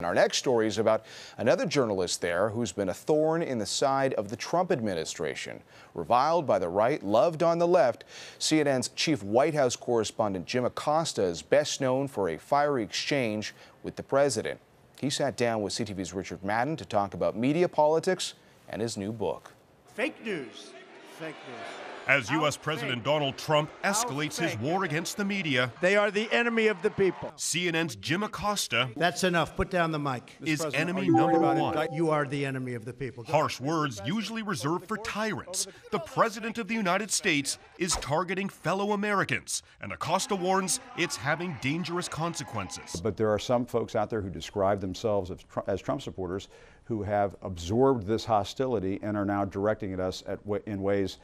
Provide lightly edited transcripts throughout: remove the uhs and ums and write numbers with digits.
Our next story is about another journalist there who's been a thorn in the side of the Trump administration. Reviled by the right, loved on the left, CNN's chief White House correspondent Jim Acosta is best known for a fiery exchange with the president. He sat down with CTV's Richard Madan to talk about media politics and his new book. Fake news. Fake news. As U.S. President Donald Trump escalates his war against the media, They are the enemy of the people. CNN's Jim Acosta That's enough. Put down the mic. is enemy number one. You are the enemy of the people. Harsh words usually reserved for tyrants. The President of the United States is targeting fellow Americans, and Acosta warns it's having dangerous consequences. But there are some folks out there who describe themselves as Trump supporters who have absorbed this hostility and are now directing at us in ways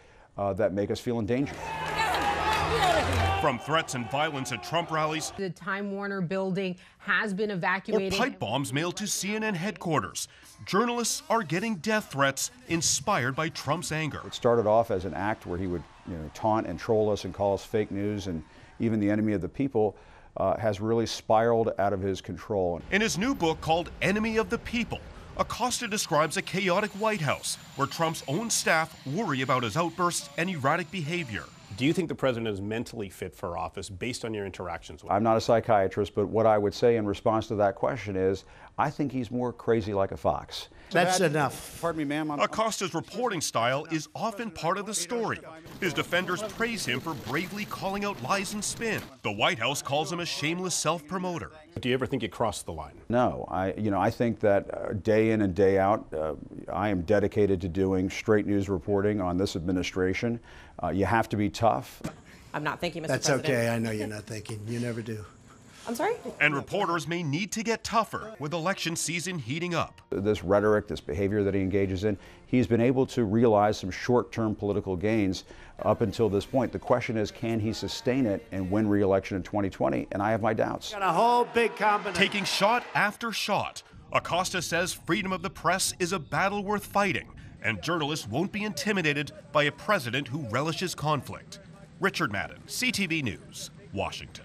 that make us feel in danger. From threats and violence at Trump rallies, the Time Warner building has been evacuated, or pipe bombs mailed to CNN headquarters, journalists are getting death threats inspired by Trump's anger. It started off as an act where he would taunt and troll us and call us fake news and even the enemy of the people, has really spiraled out of his control. In his new book called Enemy of the People, Acosta describes a chaotic White House where Trump's own staff worry about his outbursts and erratic behavior. Do you think the president is mentally fit for office based on your interactions with him? I'm not a psychiatrist, but what I would say in response to that question is, I think he's more crazy like a fox. That's enough. Pardon me, ma'am. Acosta's reporting style is often part of the story. His defenders praise him for bravely calling out lies and spin. The White House calls him a shameless self-promoter. Do you ever think you crossed the line? No, I think that day in and day out, I am dedicated to doing straight news reporting on this administration. You have to be tough. I'm not thinking, Mr. That's President. okay. I know you're not thinking. You never do. I'm sorry? And reporters may need to get tougher with election season heating up. This rhetoric, this behavior that he engages in, he's been able to realize some short-term political gains up until this point. The question is, can he sustain it and win re-election in 2020? And I have my doubts. Got a whole big combination. Taking shot after shot, Acosta says freedom of the press is a battle worth fighting, and journalists won't be intimidated by a president who relishes conflict. Richard Madan, CTV News, Washington.